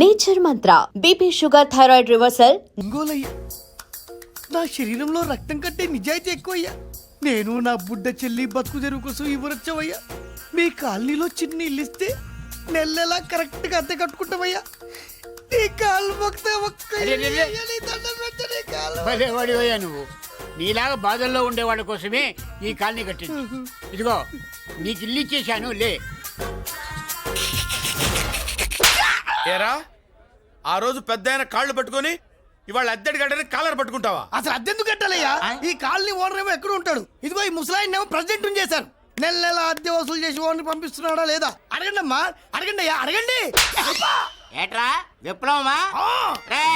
Nature మంత్ర BP sugar thyroid reversal. ఇంగోలయ్యా, నా శరీరంలో రక్తం కట్టే నిజాయితీ ఎక్కువయ్యా. నేను నా బుడ్డ చెల్లి బతుకు తెరువు కోసం ఇవ్వరొచ్చవయ్యా. మీ కాలనీలో చిన్న ఇల్లు ఇస్తే నెలలా కరెక్ట్ గా అద్దె కట్టుకుంటామయ్యా. నీ కాలు మొక్కితే ఒక్క ఇల్లు ఇయ్యాలి, దండం పెట్టు నీ కాలు. భలేవాడివయ్యా నువ్వు. నీలాగా బాధల్లో ఉండేవాళ్ళ కోసమే ఈ కాలనీ కట్టింది. ఇదిగో నీకు ఇల్లు ఇచ్చేశాను, లే. ఏరా, ఆ రోజు పెద్ద ఆయన కాళ్ళు పట్టుకొని ఇవాళ అద్దెడి గడ్డని కాలర్ పట్టుకుంటావా? అసలు అద్దెందుకు కట్టాలయ్యా? ఈ కాలనీ ఓనర్ ఏమో ఎక్కడ ఉంటాడు? ఇదిగో ఈ ముసలాయిన్ ఏమో ప్రెసిడెంట్ చేశారు. నెల నెల అద్దె వసూలు చేసి ఓనర్ పంపిస్తున్నాడా లేదా అడగండి అమ్మా, అడగండి అయ్యా, అడగండి. ఏట్రా విప్లవమా? ఆ! రే,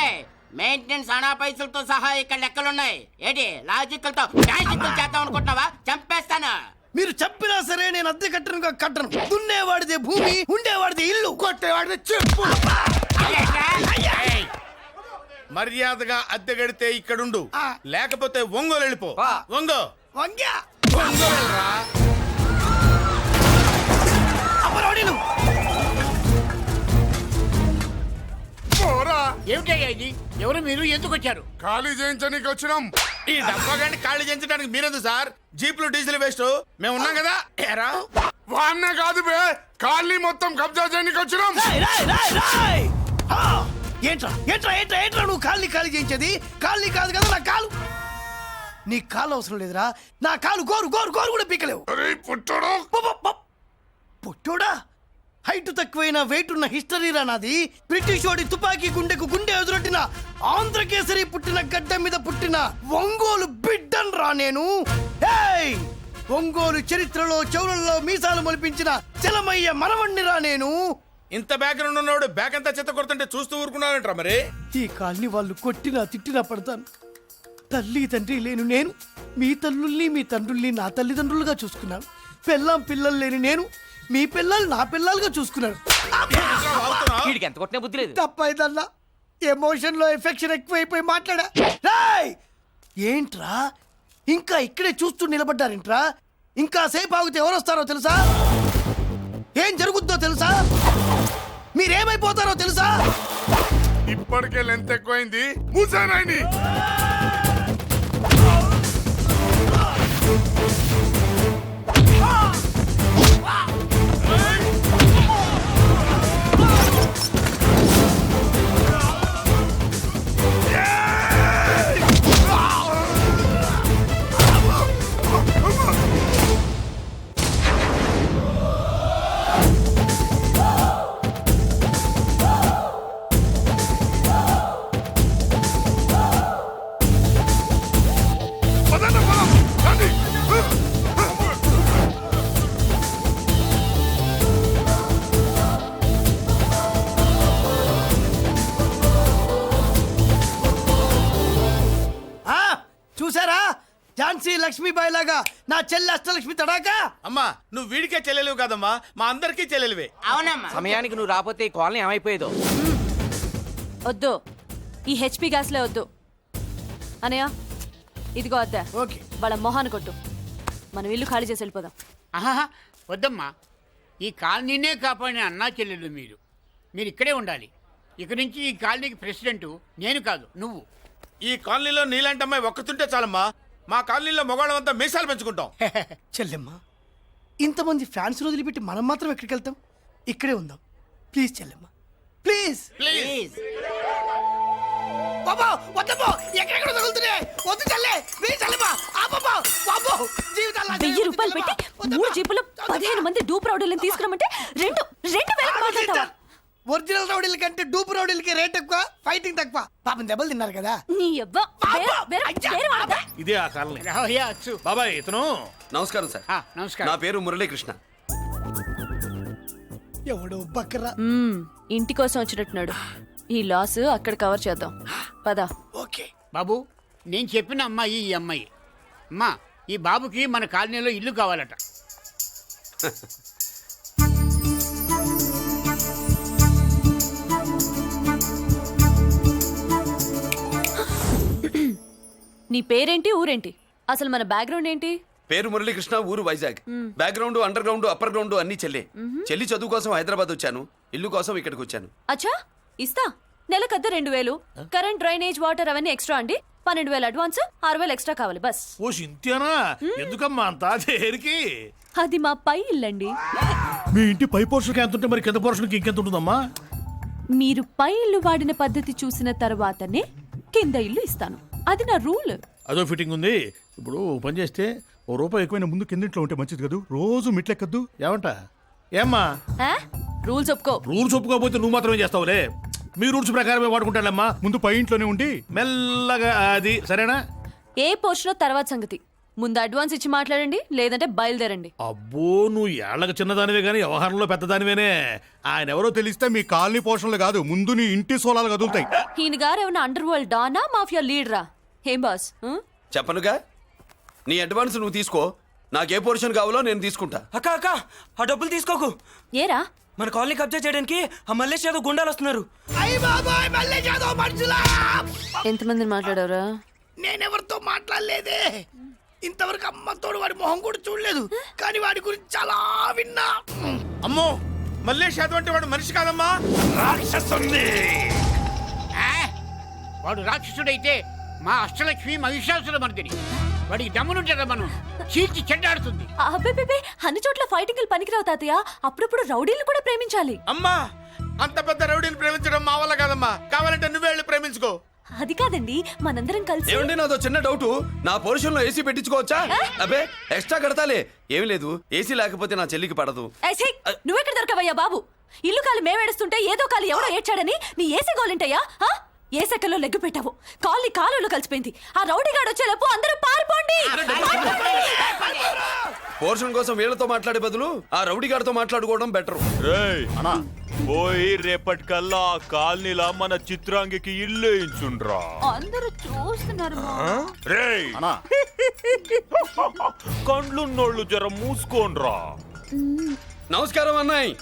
మెయింటెనెన్స్ అనా పైసలతో సహా ఇక్కడ లెక్కలున్నాయి. ఏంటి లాజికల్ తో మ్యాజికల్ చేద్దాం అనుకుంటున్నావా? చంపేస్తాను. మీరు చెప్పినా సరే నేను అద్దె కట్టను. దున్నేవాడిదే భూమి, ఉండేవాడిదే ఇల్లు, కొట్టేవాడిదే చెప్పు. మర్యాదగా అద్దె గడితే ఇక్కడుండు, ఆ. లేకపోతే ఒంగోలు వెళ్ళిపో. ఒంగో వంగ్యా ఒంగోలురా. అమ్మరోడిలు. ఏమిటయ్యా ఇది? ఎవరు మీరు? ఎందుకు వచ్చారు? ఖాళీ చేయించడానికి వచ్చినాం. ఈ డబ్బా గండి ఖాళీ చేయించడానికి మీరెందుకు సార్? జీప్లు డీజిల్ వేస్ట్, మేము ఉన్నాం కదా. ఏరా, వాన్నే కాదు బే, కాలనీ మొత్తం కబ్జా చేయడానికి వచ్చినాం. రాయ్, రాయ్, రాయ్, రాయ్. ఆ! ఏంట్రా నువ్వు కాలనీ ఖాళీ చేయించేది? కాలనీ కాదు కదా నా కాలు. నీ కాలు అవసరం లేదురా, నా కాలు గోరు గోరు గోరు కూడా పీకలేవు. అరే పుట్టడు, పుట్టోడా? హైట్ తక్కువైన వెయిట్ ఉన్న హిస్టరీరా నాది. బ్రిటిష్ వాడి తుపాకీ గుండెకు గుండె ఎదురొట్టిన ఆంధ్రకేసరి పుట్టిన గడ్డ మీద పుట్టిన ఒంగోలు బిడ్డన్ రా నేను. ఏయ్! ఒంగోలు చరిత్రలో చౌరల్లో మీసాలు మొలిపించిన చలమయ్య మనవణ్ణి రా నేను. ఇంత బ్యాక్గ్రౌండ్ ఉన్నవాడు బ్యాక్ అంతా చెత్త కొడుతుంటే చూస్తూ ఊరుకున్నారంట. మరి ఈ కాల్ని వాళ్ళు కొట్టినా తిట్టినా పడతాను. తల్లి తండ్రి లేను నేను మీ తల్లుల్ని మీ తండ్రుల్ని నా తల్లిదండ్రులుగా చూసుకున్నాను. పెళ్ళాం పిల్లలు లేని నేను మీ పిల్లలు నా పిల్లలుగా చూసుకున్నాను. వీడికి ఎంత కొట్టినా బుద్ధి లేదు. తప్పైదల్లా ఎమోషన్ లో ఎఫెక్షన్ ఎక్కువైపోయి మాట్లాడా. రాయ్! ఏంట్రా ఇంకా ఇక్కడే చూస్తూ నిలబడ్డారేంట్రా? ఇంకా సేపు ఆగితే ఎవరు వస్తారో తెలుసా? ఏం జరుగుద్దో తెలుసా? మీరేమైపోతారో తెలుసా? ఇప్పటికే లెంత్ ఎక్కువైంది. మూసానాయని చూసారా? ఝాన్సీ లక్ష్మీబాయి లాగా నా చెల్లి అష్టలక్ష్మి తడాకా. అమ్మా, నువ్వు వీడికే చెల్లెలివి కాదమ్మా, మా అందరికీ చెల్లెలివే. అవునమ్మా. సమయానికి నువ్వు రాకపోతే ఈ కాలనీ ఏమైపోయేదో. వద్దు, ఈ హెచ్పి గ్యాస్లే వద్దు. అనయ్య, ఇదిగో అద్దా. ఓకే. వాళ్ళ మొహాన్ని కొట్టు. మనం ఇల్లు ఖాళీ చేసి వెళ్ళిపోదాం. ఆహా, వద్దమ్మా. ఈ కాలనీనే కాపాడిన అన్నా చెల్లెలు మీరు ఇక్కడే ఉండాలి. ఇక నుంచి ఈ కాలనీకి ప్రెసిడెంట్ నేను కాదు, నువ్వు. ఈ కాలనీలో నీలాంటి అమ్మాయి ఒక్కతుంటే చాలమ్మా. మా కాలనీలో మొగాళ్ళంతా మీసాలు పెంచుకుంటాం. చెల్లెమ్మ, ఇంతమంది ఫ్యాన్స్ వదిలిపెట్టి మనం మాత్రం ఎక్కడికి వెళ్తాం? ఇక్కడే ఉందాం ప్లీజ్ చెల్లెమ్మ, ప్లీజ్. ప్లీజ్. బాబా వద్దమ్మా, ఎక్కడెక్కడ తగులుతున్నాయి. వద్దు చెల్లె, ప్లీజ్ చెల్లెమ్మ. ఆపమ్మా, బాబో, జీవితాల్లో 1000 రూపాయలు పెట్టి 3 జీపులు 15 మంది డూప్ రౌడీలను తీసుకురమ్మంటే 2,000 మాట్లాడతావా? ఒరిజినల్ రౌడీల కంటే డూప్ రౌడీలకి రేట్ ఎక్కువ, ఫైటింగ్ తక్కువ. పాపం దెబ్బలు తిన్నారు కదా. నీ అబ్బా వేరే వాళ్ళదా? ఇదే ఆ కాలనీ. రావయ్యా, అచ్చు. బాబాయ్ ఇతను. నమస్కారం సార్. నమస్కారం. నా పేరు మురళీకృష్ణ. ఎవడో బక్కరా. ఇంటి కోసం వచ్చినట్టున్నాడు. ఈ లాస్ అక్కడ కవర్ చేద్దాం పదా. ఓకే బాబు, నేను చెప్పిన అమ్మాయి ఈ అమ్మాయి. అమ్మా, ఈ బాబుకి మన కాలనీలో ఇల్లు కావాలట. నీ పేరేంటి, ఊరేంటి, అసలు మన బ్యాక్గ్రౌండ్ ఏంటి? పేరు మురళీకృష్ణ, ఊరు Vizag. Background, under ground, upper ground అన్ని చెల్లి. చెల్లి చదువు కోసం హైదరాబాద్ వచ్చాను, ఇల్లు కోసం ఇక్కడికి వచ్చాను. అచ్చా, ఇస్తా. నెలకద్ద 2000, కరెంట్, డ్రైనేజ్, వాటర్ అవన్నీ ఎక్స్ట్రా అండి. 12,000 అడ్వాన్స్, 6,000 ఎక్స్ట్రా కావాలి బస్. ఓ సింతేనా? ఎందుకమ్మా అంత దేనికి? అది మా పై ఇల్లండి. మీ ఇంటి పై పోర్షన్కి ఎంత ఉంటే మరి కింద పోర్షన్కి ఇంకెంత ఉంటుందమ్మా? మీరు పై ఇల్లు వాడిన పద్ధతి చూసిన తర్వాతనే కింద ఇల్లు ఇస్తాను. అది నా రూల్. అదో ఫిట్టింగ్ ఉంది. ఇప్పుడు ఓ పని చేస్తే ₹1 ఎక్కువైనా ముందు కిందింట్లో ఉంటే మంచిది కదూ. రోజు మిట్లెక్కద్దు. ఏమంట? ఏమ్మా రూల్స్ ఒప్పుకో. రూల్స్ ఒప్పుకోకపోతే నువ్వు మాత్రమే చేస్తావులే. మీ రూల్స్ ప్రకారమే వాడుకుంటానమ్మా. ముందు పై ఇంట్లోనే ఉండి మెల్లగా అది సరేనా? ఏ పోర్షన్ తర్వాత సంగతి. ముందు అడ్వాన్స్ ఇచ్చి మాట్లాడండి, లేదంటే బయలుదేరండి. అబ్బో, నువ్వు ఏళ్ళకి చిన్నదానివే కానీ వ్యవహారంలో పెద్దదానివేనే. ఆయన ఎవరో తెలిస్తే మీ కాలనీ పోషణలు కాదు, ముందు నీ ఇంటి సోలాలు కదులుతాయి. ఈయన గారు ఏమైనా అండర్ వరల్డ్ డానా, మాఫియా లీడరా? ఏం బాస్? చెప్పనుగా, నీ అడ్వాన్స్ నువ్వు తీసుకో. నాకే పోర్షన్ కావాలో నేను తీసుకుంటా. అక్క అక్క, ఆ డబ్బులు తీసుకోకు. ఏరా? మన కాలనీ కబ్జా చేయడానికి ఆ మల్లేష్ యాదవ్ గుండాలు వస్తున్నారు. అయ్య బాబాయ్, మళ్ళీ చదువు మనుషులా! ఎంతమందిని మాట్లాడారా? నేనెవరితో మాట్లాడలేదే. ఇంతవరకు అమ్మతోడు వాడి మొహం కూడా చూడలేదు, కానీ వాడి గురించి చాలా విన్నా. అమ్మో, మల్లేష్ యాదవ్ అంటే వాడు మనిషి కాదమ్మా, రాక్షసుని. వాడు రాక్షసుడైతే మా అష్టలక్ష్మి మహిషాసుల మర్దిని. వాడికి దమ్మునుంటారా మనం చీల్చి చెడ్డాడుతుంది. అబ్బే, అన్ని చోట్ల ఫైటింగ్ పనికిరావు తాతయ్య. అప్పుడప్పుడు రౌడీలు కూడా ప్రేమించాలి. అమ్మా, అంత పెద్ద రౌడీని ప్రేమించడం మా వల్ల కాదమ్మా. కావాలంటే నువ్వే వెళ్ళి ప్రేమించుకో. అది కాదండి, మనందరం కలిసి. ఏమండి, నాదో చిన్న డౌట్. నా పోర్షన్ లో ఏసీ పెట్టించుకోవచ్చా? అబ్బే, ఎక్స్ట్రా కడతాలే. ఏమి లేదు, ఏసీ లేకపోతే నా చెల్లికి పడదు. నువ్వెక్కడ దొరకవయ్యా బాబు? ఇల్లు కాలు మేమేడుస్తుంటే ఏదో కాలు ఎవరో ఏడ్చాడని నీ ఏసీ గోలింటయ్యా? ఏ సెకల్లో లెగ్గు పెట్టావు? కాలి కాలులో కలిసిపోయింది. ఆ రౌడీ గాడు వచ్చేలోపు అందరూ పారిపోండి. పోర్షన్ కోసం వీళ్ళతో మాట్లాడే బదులు ఆ రౌడీ గారితో మాట్లాడుకోవడం బెటర్. పోయి రేపటికల్లా ఆ కాలనీలా మన చిత్రాంగికి ఇల్లు వేయించుండ్రా. అందరూ చూస్తున్నారు. రేయ్, కండ్లున్నోళ్ళు జర మూసుకోండ్రా. నమస్కారం అన్నాయ్.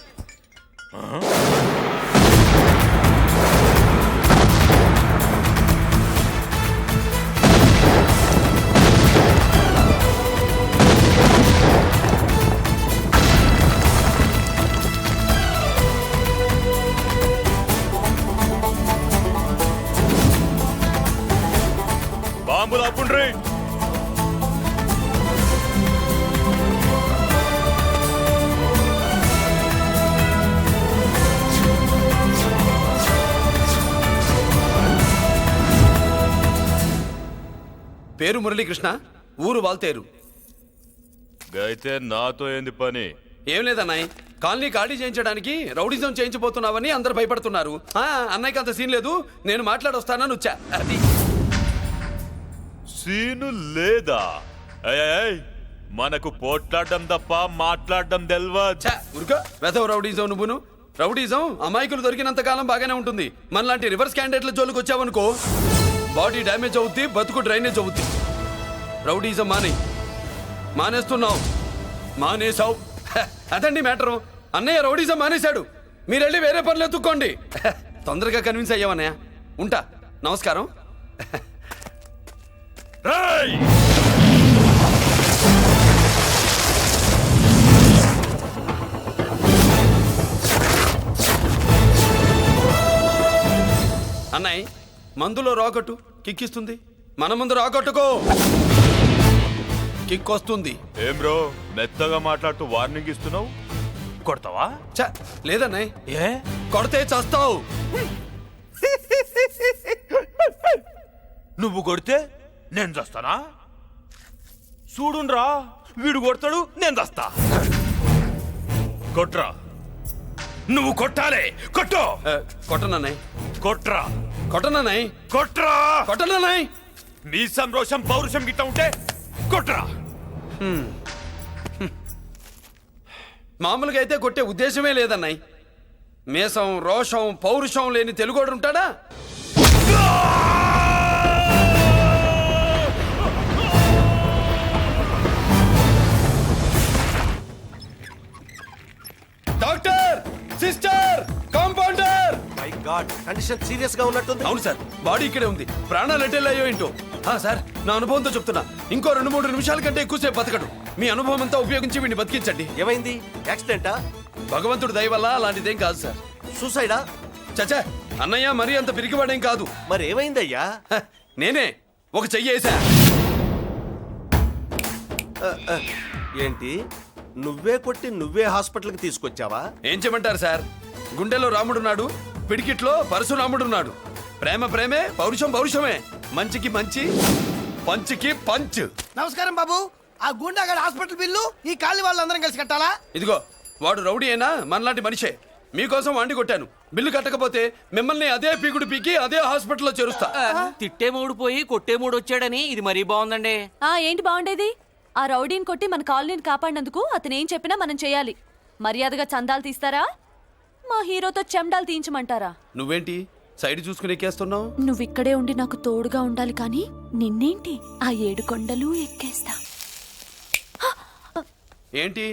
బాంబులు ఆపుండ్రీ. పేరు మురళీకృష్ణ, ఊరు వాల్తేరు. అయితే నాతో ఏంది పని? ఏం లేదన్నాయ్, కాలనీ ఖాళీ చేయించడానికి రౌడిజం చేయించబోతున్నావని అందరు భయపడుతున్నారు. అన్నయ్యకి అంత సీన్ లేదు, నేను మాట్లాడొస్తానని వచ్చా. అది సీను లేదా? మనకు పోట్లాడడం తప్ప మాట్లాడడం తెల్వా. ఉరుక వెధవ రౌడీజం. నువ్వును రౌడీజం అమాయకులు దొరికినంత కాలం బాగానే ఉంటుంది. మనలాంటి రివర్స్ క్యాండిడేట్ల జోలికి వచ్చావనుకో, బాడీ డ్యామేజ్ అవుద్ది, బతుకు డ్రైనేజ్ అవుద్ది. రౌడీజం మానేస్తున్నావు, మానేసావు. అదండి మ్యాటరు. అన్నయ్య రౌడీజం మానేశాడు, మీరెళ్ళి వేరే పనులు ఎత్తుక్కోండి. తొందరగా కన్విన్స్ అయ్యావన్నయ్య. ఉంటా, నమస్కారం. అన్నయ్య, మందులో రాకట్టు కిక్కిస్తుంది, మన ముందు రాకట్టుకో కిక్ వస్తుంది. ఏం బ్రో, మెత్తగా మాట్లాడుతూ వార్నింగ్ ఇస్తున్నావు? కొడతావా? లేదన్నయ్య. ఏ కొడితే చస్తావు. నువ్వు కొడితే నేను చస్తానా? చూడుండ్రా, వీడు కొడతాడు, నేను చస్తా. కొట్రా, నువ్వు కొట్టాలే. కొట్టు. కొట్టనన్నయ్య. కొట్రా. కొట్టనన్నయ్య. కొట్రా. కొట్టనన్నయ్య. నీ సంరోషం పౌరుషం గిట్ట ఉంటే కొట్రా. మామూలుగా అయితే కొట్టే ఉద్దేశమే లేదన్నయ్య. మేషం, రోషం, పౌరుషం లేని తెలుగోడు ఉంటాడా? Doctor, sister, compounder. My God, condition serious గా ఉన్నట్టుంది. అవును సార్, బాడీ ఇక్కడే ఉంది. ప్రాణాలు ఎట్టెళ్ళాయో ఏంటో. సార్, నా అనుభవంతో చెప్తున్నా, ఇంకో 2-3 నిమిషాల కంటే ఎక్కువసేపు బతకడు. మీ అనుభవం అంతా ఉపయోగించి వీడిని బతికించండి. ఏమైంది? యాక్సిడెంటా? భగవంతుడి దయ వల్ల అలాంటిదేం కాదు సార్. సూసైడా? చచ్చా, అన్నయ్య మరీ అంత పిరికివాడేం కాదు. మరేమైందయ్యా? హ, నేనే ఒక చెయ్యి వేసా. ఏంటి నువ్వే కొట్టి నువ్వే హాస్పిటల్కి తీసుకొచ్చావా? ఏం చేయమంటారు సార్, గుండెలో రాముడున్నాడు, పిడికిట్లో పరశురాముడున్నాడు. ప్రేమ ప్రేమే, పౌరుషం పౌరుషమే, మంచికి మంచి, పంచికి పంచ్. నమస్కారం బాబు. ఆ గుండాగడ్ హాస్పిటల్ బిల్లు ఈ కాలి వాళ్ళందరం కలిసి కట్టాలా? ఇదిగో వాడు రౌడీ అయినా మనలాంటి మనిషే. మీకోసం వండి కొట్టాను. బిల్లు కట్టకపోతే మిమ్మల్ని అదే పీకుడు పీకి అదే హాస్పిటల్లో చేరుస్తా. తిట్టే మూడు పోయి కొట్టే మూడు వచ్చాడని ఇది మరీ బాగుందండి. ఏంటి బాగుండేది? ఆ రౌడీని కొట్టి మన కాలనీని కాపాడినందుకు అతను ఏం చెప్పినా మనం చేయాలి. మర్యాదగా చందాలు తీస్తారా, మా హీరోతో చెండాలు తీయించమంటారా? నువ్వేంటి సైడ్ చూసుకుని ఎక్కేస్తున్నావు? నువ్విక్కడే ఉండి నాకు తోడుగా ఉండాలి కానీ నిన్నేంటి ఆ 7 కొండలు ఎక్కేస్తా. ఏంటి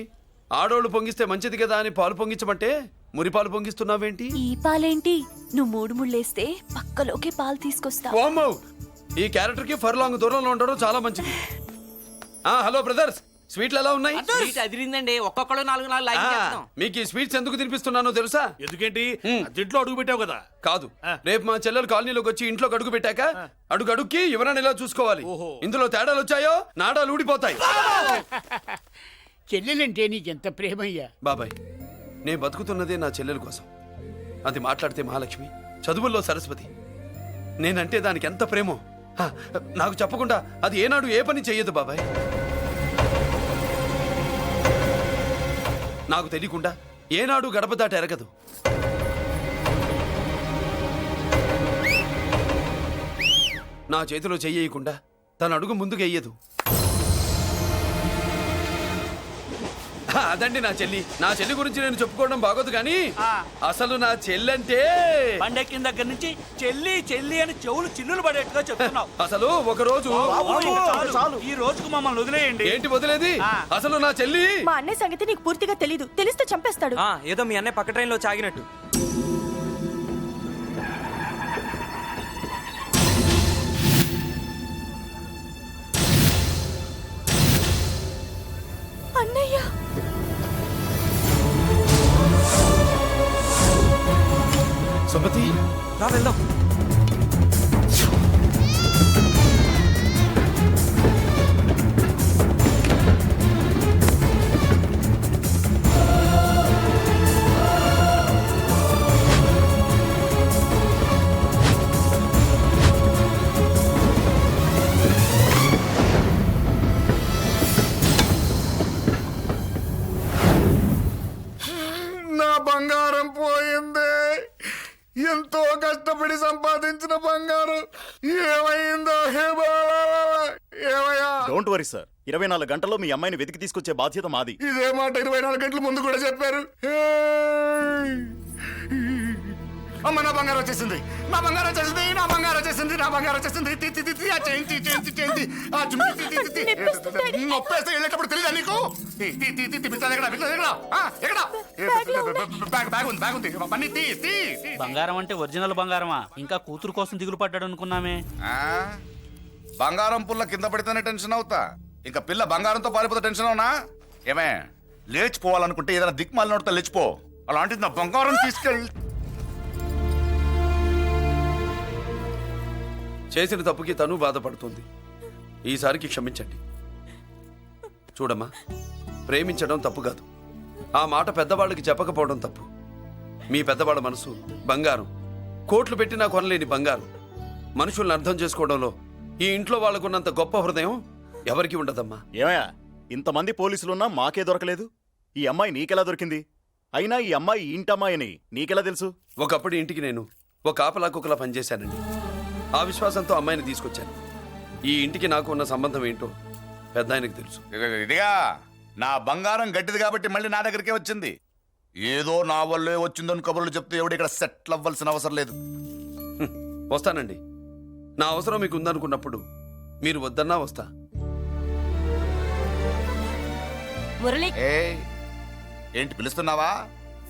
ఆడోళ్ళు పొంగిస్తే మంచిది కదా అని పాలు పొంగించమంటే మురిపాలు పొంగిస్తున్నావేంటి? ఈ పాలేంటి? నువ్వు 3 ముళ్ళేస్తే పక్కలోకే పాలు తీసుకొస్తా. వామ్మో! ఈ క్యారెక్టర్ కి ఫర్లాంగ్ దూరంలో ఉండడం చాలా మంచిది. హలో బ్రదర్స్, స్వీట్లు ఎలా ఉన్నాయి? స్వీట్ అదిరిందండి. ఒక్కొక్కడు 4 లైక్ చేస్తాం. మీకు ఈ స్వీట్స్ ఎందుకు తినిపిస్తున్నానో తెలుసా? ఎందుకేంటి అదింట్లో అడుగు పెట్టావు కదా. కాదు, రేపు మా చెల్లెలు కాలనీలోకి వచ్చి ఇంట్లో అడుగు పెట్టాక అడుగుకి ఎవరైనా ఇలా చూసుకోవాలి. ఇందులో తేడాలు వచ్చాయో నాడాలు ఊడిపోతాయి. చెల్లెలంటే నీకెంత ప్రేమయ్యా. బాబాయ్, నేను బతుకుతున్నదే నా చెల్లెల కోసం. అది మాట్లాడితే మహాలక్ష్మి, చదువుల్లో సరస్వతి. నేనంటే దానికి ఎంత ప్రేమో నాకు చెప్పకుండా అది ఏనాడు ఏ పని చెయ్యదు బాబాయ్. నాకు తెలియకుండా ఏనాడు గడప దాట ఎరగదు. నా చేతిలో చెయ్యకుండా తన అడుగు ముందుకు వెయ్యదు. అదండి నా చెల్లి. నా చెల్లి గురించి నేను చెప్పుకోవడం బాగోదు కానీ అసలు నా చెల్లంటే పండెక్కిన దగ్గర నుంచి చెల్లి చెల్లి అని చెవులు చిల్లులు పడేట్టుగా చెప్తున్నావు. అసలు ఒక రోజు ఈ రోజుకు మమ్మల్ని వదిలేయండి. ఏంటి వదిలేది? అసలు నా చెల్లి మా అన్నయ్య సంగతి నీకు పూర్తిగా తెలీదు. తెలిస్తే చంపేస్తాడు. ఏదో మీ అన్నయ్య పక్క ట్రైన్ లో చాగినట్టు. అన్నయ్య సుమతి, రా వెళ్దాం. నా బంగారం పోయింది. ఎంతో కష్టపడి సంపాదించిన బంగారం ఏమైందో? ఏమయ్యా? డోంట్ వరీ సార్, 24 గంటల్లో మీ అమ్మాయిని వెతికి తీసుకొచ్చే బాధ్యత మాది. ఇదే మాట 24 గంటల ముందు కూడా చెప్పారు. అమ్మ, నా బంగారం వచ్చేసింది, నా బంగారం వచ్చేసింది, నా బంగారం వచ్చేసింది, నా బంగారం వచ్చేసింది. ఆ చేయించి చేయించి చేయించి ఆ జుమ్మి నొప్పేస్తే వెళ్ళేటప్పుడు తెలియదా నీకు? బ్యాగ్ ఉంది, బ్యాగ్ ఉంది. పని తీ తీ. బంగారం అంటే ఒరిజినల్ బంగారమా? ఇంకా కూతురు కోసం దిగులు పడ్డాడు అనుకున్నామే. బంగారం పుల్ల కింద పడితేనే టెన్షన్ అవుతా, ఇంకా పిల్ల బంగారంతో పారిపోతే టెన్షన్ అవునా? ఏమే, లేచిపోవాలనుకుంటే ఏదైనా దిక్మాలి నోడితే లేచిపో. అలాంటిది నా బంగారం తీసుకెళ్ళి. చేసిన తప్పుకి తను బాధపడుతుంది. ఈసారికి క్షమించండి. చూడమ్మా, ప్రేమించడం తప్పు కాదు, ఆ మాట పెద్దవాళ్ళకి చెప్పకపోవడం తప్పు. మీ పెద్దవాళ్ళ మనసు బంగారం, కోట్లు పెట్టినా కొనలేని బంగారం. మనుషుల్ని అర్థం చేసుకోవడంలో ఈ ఇంట్లో వాళ్ళకున్నంత గొప్ప హృదయం ఎవరికి ఉండదమ్మా. ఏమయ్యా, ఇంతమంది పోలీసులున్నా మాకే దొరకలేదు. ఈ అమ్మాయి నీకెలా దొరికింది? అయినా ఈ అమ్మాయి ఇంటమ్మాయి అని నీకెలా తెలుసు? ఒకప్పుడు ఇంటికి నేను ఒక ఆపలా కుక్కలా పనిచేశానండి. ఆ విశ్వాసంతో అమ్మాయిని తీసుకొచ్చాను. ఈ ఇంటికి నాకు ఉన్న సంబంధం ఏంటో పెద్ద ఆయనకు తెలుసు. ఇదిగా నా బంగారం గట్టిది కాబట్టి మళ్ళీ నా దగ్గరికే వచ్చింది. ఏదో నా వల్లే వచ్చిందని కబుర్లు చెప్తే ఎవడు ఇక్కడ సెటిల్ అవ్వాల్సిన అవసరం లేదు. వస్తానండి. నా అవసరం మీకు ఉందనుకున్నప్పుడు మీరు వద్దన్నా వస్తా. ఏంటి పిలుస్తున్నావా?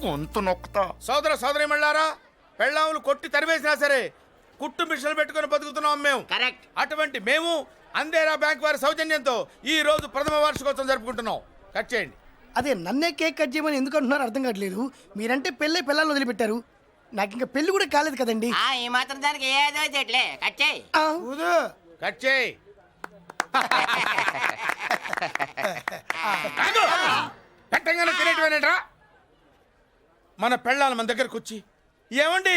వంతు నొక్కుతా. సోదర సోదరి మళ్ళారా, పెళ్ళాములు కొట్టి తరివేసినా సరే కుట్టు మిషన్లు పెట్టుకుని బతుకుతున్నాం మేము. కరెక్ట్. అటువంటి మేము అందేరా బ్యాంక్ వారి సౌజన్యంతో ఈ రోజు ప్రథమ వార్షికోత్సవం జరుపుకుంటున్నాం. కట్ చేయండి. అదే నన్నే కేక్ కట్ చేయమని ఎందుకు అంటున్నారో అర్థం కావట్లేదు. మీరంటే పెళ్ళై పిల్లల్ని వదిలిపెట్టారు, నాకు ఇంకా పెళ్లి కూడా కాలేదు కదండి. ఈ మాత్రం దానికి ఏదో చెట్లే కచ్చాయి. ఆ, కట్ చేయి. పెట్టగానే తినేటివేనేట్రా? మన పెళ్ళాలి మన దగ్గరకు వచ్చి ఏమండి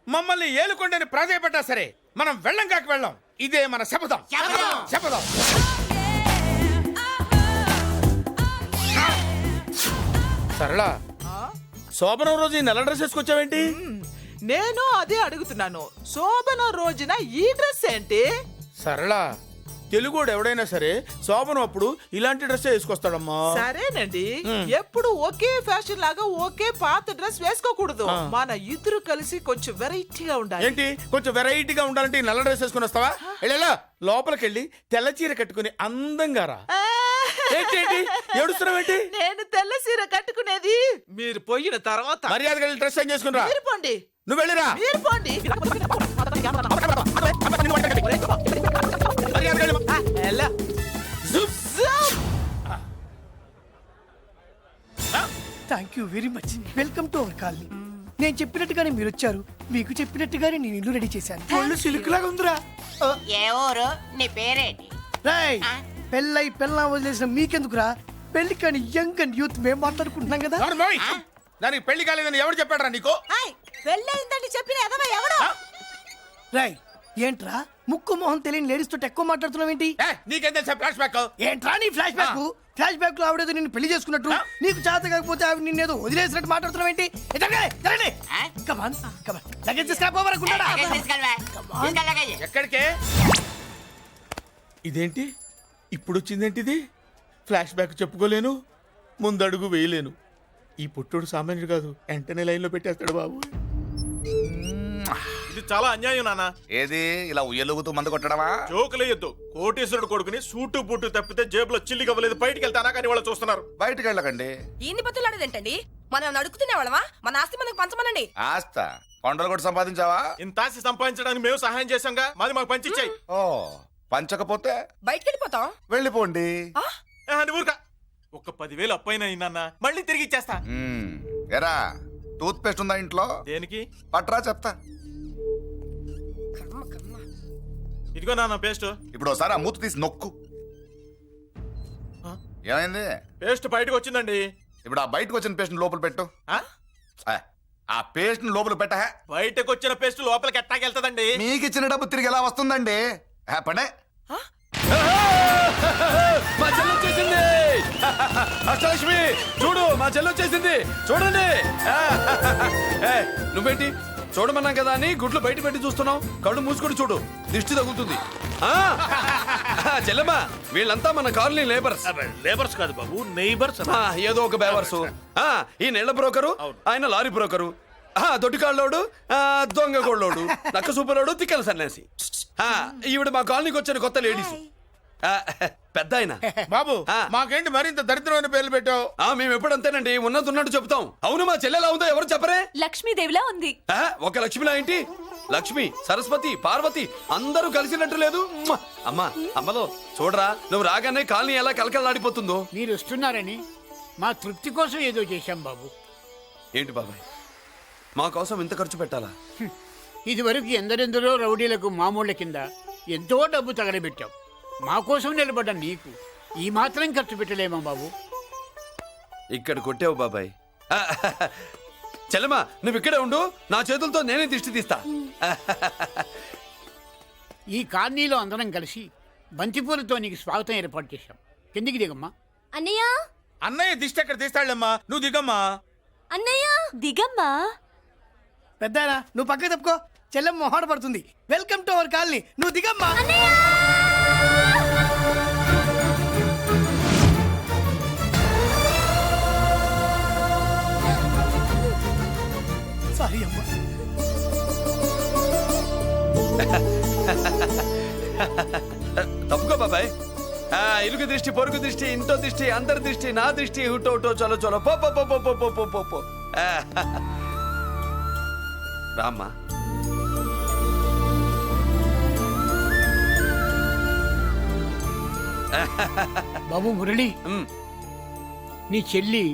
మమ్మల్ని ఏలుకొండని ప్రాధాయపడ్డా సరే మనం వెళ్ళం కాక వెళ్ళం. ఇదే మన శపథం. శపథం. సరళ, శోభనం రోజు ఈ నల్ల డ్రెస్ వేసుకొచ్చావేంటి? నేను అదే అడుగుతున్నాను. శోభన రోజున ఈ డ్రెస్ ఏంటి? సరళ, తెలుగుడు ఎవడైనా సరే శోభనం అప్పుడు ఇలాంటి డ్రెస్ వేసుకొస్తాడమ్మా. సరేనండి, ఎప్పుడు ఒకే ఫ్యాషన్ లాగా ఒకే పాత డ్రెస్ వేసుకోకూడదు. మన ఇద్దరు కలిసి కొంచెం వెరైటీగా ఉండాలి. ఏంటి కొంచెం వెరైటీగా ఉండాలంటే ఈ నల్ల డ్రెస్ వేసుకుని వస్తావా? వెళ్ళా లోపలికి వెళ్ళి తెల్ల చీర కట్టుకుని అందంగా రా. ఏంటి ఏడుస్తున్నావేంటి? నేను తెల్ల సీర కట్టుకునేది మీరు పోయిన తర్వాత. మర్యాదగా వెళ్ళి డ్రెస్ చేంజ్ చేసుకుని రా. మీరు పోండి. నువ్వు వెళ్ళిరా. మీరు పోండి. మర్యాదగా వెళ్ళి. ఎలా? Thank you very much. Welcome to our colony. నేను చెప్పినట్టుగానే మీరు వచ్చారు, మీకు చెప్పినట్టుగానే నేను ఇల్లు రెడీ చేశాను. ఒళ్ళు సిల్క్ లాగా ఉందిరా. ఏ ఊరు? నీ పేరేంటి? రాయ్, పెళ్ళై పెళ్ళ వదిలేసిన మీకెందుకురా? పెళ్లి కాని యంగ్ అండ్ యూత్ మేము మాట్లాడుకుంటున్నాం కదా. నోర్మోయ్. దానికి పెళ్లి కాలేదని ఎవరు చెప్పాడరా నీకు? పెళ్ళయిందని చెప్పిన ఎదవ ఎవడు? రాయ్, ఏంట్రా ముక్కు మొహం తెలియని లేడీస్ తోటి ఎక్కువ మాట్లాడుతున్నావు ఏంటి? నీకేం తెలుసా ఫ్లాష్ బ్యాక్? ఏంట్రా నీ ఫ్లాష్ బ్యాక్? ఫ్లాష్ బ్యాక్ లో ఆవిడేదో నిన్ను పెళ్లి చేసుకున్నట్టు, నీకు చేత కాకపోతే ఆవిడ నిన్నేదో వదిలేసినట్టు మాట్లాడుతున్నావు ఏంటి? ఎక్కడికే? ఇదేంటి ఇప్పుడు వచ్చిందేంటి? ఇది ఫ్లాష్ బ్యాక్ చెప్పుకోలేను, ముందడుగు వేయలేను. ఈ పుట్టుడు సామాన్యుడు కాదు, వెంటనే లైన్ లో పెట్టేస్తాడు బాబు. ఇది చాలా అన్యాయం నాన్న. ఏది ఇలా ఉయ్యలుగుతూ మందు కొట్టడమా? జోకులేయొద్దు. కోటేశ్వరుడు కొడుకుని సూటు బూటు తప్పితే జేబులో చిల్లి కవ్వలేదు, బయటికి వెళ్తానా కానీ వాళ్ళు చూస్తున్నారు. బయటికి వెళ్ళకండి. ఈయన్ని బతులాడేదేంటండి? మనం నడుకుతున్న వాళ్ళమా? మన ఆస్తి మనకు పంచమనండి. ఆస్త కొండలు కూడా సంపాదించావా? ఇంత ఆస్తి సంపాదించడానికి మేము సహాయం చేశాంగా, మాది మాకు పంచిచ్చాయి. ఓ, పంచకపోతే బయటికి వెళ్ళిపోతాం. వెళ్ళిపోండి. అని ఊరుక. ఒక 10,000 అప్పైన నాన్న, మళ్ళీ తిరిగి ఇచ్చేస్తా. ఎరా, టూత్ పేస్ట్ ఉందా ఇంట్లో? దేనికి? పట్రా చెప్తా. ఇదిగో నాన్న పేస్ట్. ఇప్పుడు ఒకసారి ఆ మూత తీసి నొక్కు. ఏమైంది? పేస్ట్ బయటకు వచ్చిందండి. ఇప్పుడు ఆ బయటకు వచ్చిన పేస్ట్ లోపల పెట్టు. ఆ పేస్ట్ లోపల పెట్ట. బయటకు వచ్చిన పేస్ట్ లోపలికి ఎట్టాకెళ్తదండి? మీకు ఇచ్చిన డబ్బు తిరిగి ఎలా వస్తుందండి? పడే. మా చెల్లి వచ్చేసింది. అష్టలక్ష్మి చూడు, మా చెల్లి వచ్చేసింది. చూడండి. నువ్వేంటి చూడమన్నాం కదా అని గుడ్లు బయట పెట్టి చూస్తున్నావు? కళ్ళు మూసుకొని చూడు, దిష్టి తగులుతుంది. చెల్లెమ్మా, వీళ్ళంతా మన కాలనీ లేబర్స్. లేబర్స్ కాదు బాబు, నైబర్స్. ఏదో ఒక బేవర్సు. ఈ నెల బ్రోకరు, ఆయన లారీ బ్రోకరు, దొడ్డికాళ్ళోడు, దొంగ గోళ్ళోడు, నక్క సూపరోడు, తిక్కల సన్యాసి. ఈవిడ మా కాలనీకి వచ్చిన కొత్త లేడీస్. పెద్ద ఆయన. బాబు, మాకేంటి మరింత దరిద్రమైన పేర్లు పెట్టావు? మేము ఎప్పుడంతేనండి, ఉన్నది ఉన్నట్టు చెప్తాం. అవును, మా చెల్లెలా ఉందో ఎవరు చెప్పరే? లక్ష్మీదేవిలా ఉంది. ఒక లక్ష్మిలా ఏంటి? లక్ష్మి, సరస్వతి, పార్వతి అందరూ కలిసినట్టు లేదు. అమ్మా, అమ్మలో చూడరా, నువ్వు రాగానే కాలనీ ఎలా కలకలాడిపోతుందో. మీరు వస్తున్నారని మా తృప్తి కోసం ఏదో చేశాం బాబు. ఏంటి బాబాయ్, మా కోసం ఇంత ఖర్చు పెట్టాలా? ఇదివరకు ఎందరెందరో రౌడీలకు మామూళ్ళ కింద ఎంతో డబ్బు తగలబెట్టాం. మా కోసం నిలబడ్డ నీకు ఈ మాత్రం ఖర్చు పెట్టలేమా బాబు? ఇక్కడ కొట్టావు బాబాయ్. చెల్లెమ్మా, నువ్వు ఇక్కడే ఉండు, నా చేతులతో నేనే దిష్టి తీస్తా. ఈ కాలనీలో అందరం కలిసి బంతిపూలతో నీకు స్వాగతం ఏర్పాటు చేశాం. కిందికి దిగమ్మా. అన్నయ్య, అన్నయ్య దిష్టి ఎక్కడ తీస్తాడమ్మా, నువ్వు దిగమ్మా. అన్నయ్య దిగమ్మా. పెద్దాయనా, నువ్వు పక్కకి తప్పుకో, చెల్లెమ్మ మొహాట పడుతుంది. వెల్కమ్ టు అవర్ కాలనీ, నువ్వు దిగమ్మా. సారీ అమ్మా. తప్పుకో బాబాయ్. ఇరుగు దృష్టి, పొరుగు దృష్టి, ఇంటో దృష్టి, అందరి దృష్టి, నా దృష్టి, హుటో హుటో, చలో చలో, పో పో పో పో పో పో పో. రామ్మా. బాబు మురళి, నీ చెల్లి